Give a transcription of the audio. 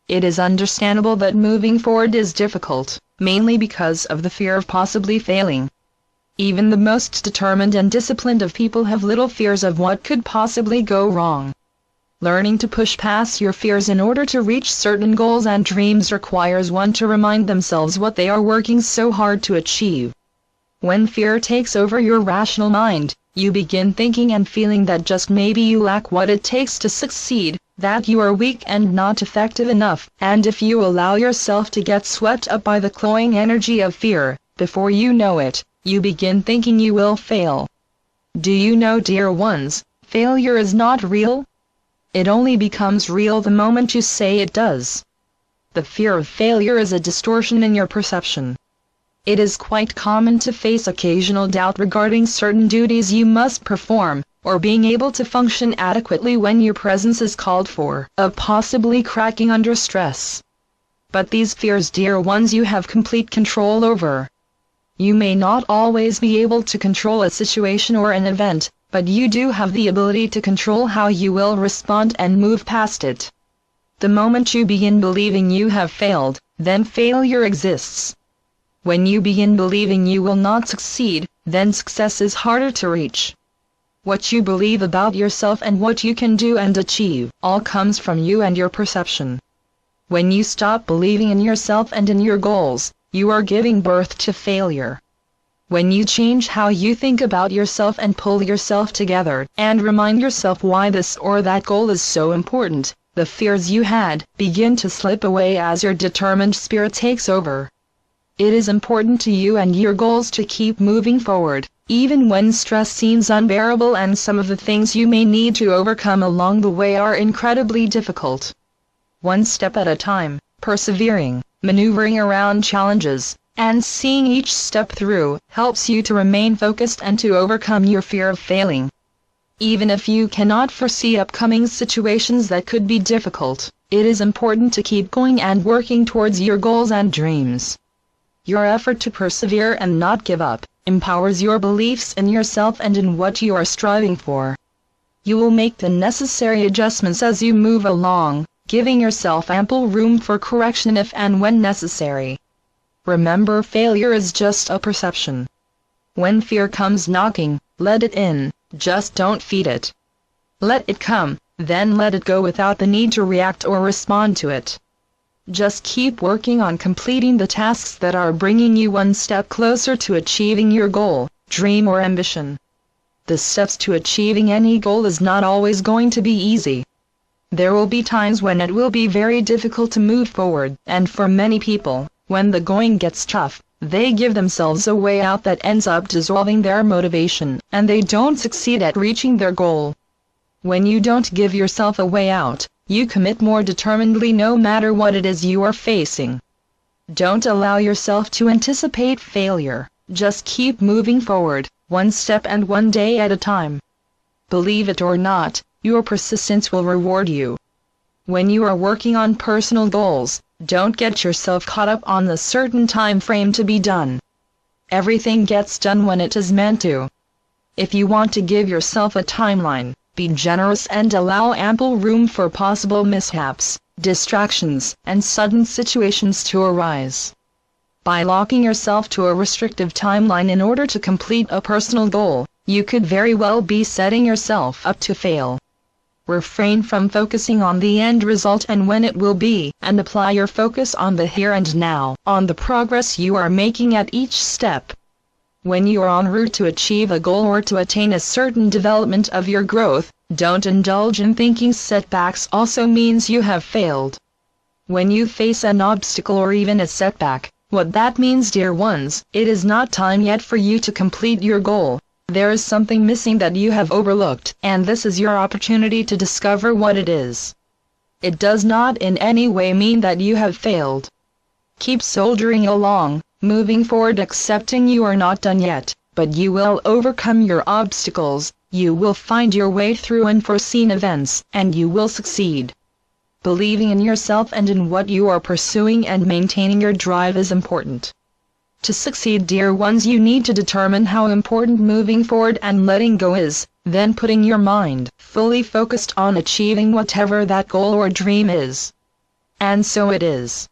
It is understandable that moving forward is difficult, mainly because of the fear of possibly failing. Even the most determined and disciplined of people have little fears of what could possibly go wrong. Learning to push past your fears in order to reach certain goals and dreams requires one to remind themselves what they are working so hard to achieve. When fear takes over your rational mind, you begin thinking and feeling that just maybe you lack what it takes to succeed, that you are weak and not effective enough, and if you allow yourself to get swept up by the cloying energy of fear, before you know it, you begin thinking you will fail. Do you know, dear ones, failure is not real? It only becomes real the moment you say it does. The fear of failure is a distortion in your perception. It is quite common to face occasional doubt regarding certain duties you must perform, or being able to function adequately when your presence is called for, of possibly cracking under stress. But these fears, dear ones, you have complete control over. You may not always be able to control a situation or an event, but you do have the ability to control how you will respond and move past it. The moment you begin believing you have failed, then failure exists. When you begin believing you will not succeed, then success is harder to reach. What you believe about yourself and what you can do and achieve, all comes from you and your perception. When you stop believing in yourself and in your goals, you are giving birth to failure. When you change how you think about yourself and pull yourself together, and remind yourself why this or that goal is so important, the fears you had begin to slip away as your determined spirit takes over. It is important to you and your goals to keep moving forward, even when stress seems unbearable and some of the things you may need to overcome along the way are incredibly difficult. One step at a time, persevering, maneuvering around challenges, and seeing each step through, helps you to remain focused and to overcome your fear of failing. Even if you cannot foresee upcoming situations that could be difficult, it is important to keep going and working towards your goals and dreams. Your effort to persevere and not give up empowers your beliefs in yourself and in what you are striving for. You will make the necessary adjustments as you move along, giving yourself ample room for correction if and when necessary. Remember, failure is just a perception. When fear comes knocking, let it in, just don't feed it. Let it come, then let it go without the need to react or respond to it. Just keep working on completing the tasks that are bringing you one step closer to achieving your goal, dream or ambition. The steps to achieving any goal is not always going to be easy. There will be times when it will be very difficult to move forward, and for many people, when the going gets tough, they give themselves a way out that ends up dissolving their motivation, and they don't succeed at reaching their goal. When you don't give yourself a way out, you commit more determinedly no matter what it is you are facing. Don't allow yourself to anticipate failure, just keep moving forward, one step and one day at a time. Believe it or not, your persistence will reward you. When you are working on personal goals, don't get yourself caught up on the certain time frame to be done. Everything gets done when it is meant to. If you want to give yourself a timeline, be generous and allow ample room for possible mishaps, distractions, and sudden situations to arise. By locking yourself to a restrictive timeline in order to complete a personal goal, you could very well be setting yourself up to fail. Refrain from focusing on the end result and when it will be, and apply your focus on the here and now, on the progress you are making at each step. When you are en route to achieve a goal or to attain a certain development of your growth, don't indulge in thinking setbacks also means you have failed. When you face an obstacle or even a setback, what that means, dear ones, it is not time yet for you to complete your goal. There is something missing that you have overlooked, and this is your opportunity to discover what it is. It does not in any way mean that you have failed. Keep soldiering along, moving forward, accepting you are not done yet, but you will overcome your obstacles, you will find your way through unforeseen events, and you will succeed. Believing in yourself and in what you are pursuing and maintaining your drive is important. To succeed, dear ones, you need to determine how important moving forward and letting go is, then putting your mind fully focused on achieving whatever that goal or dream is. And so it is.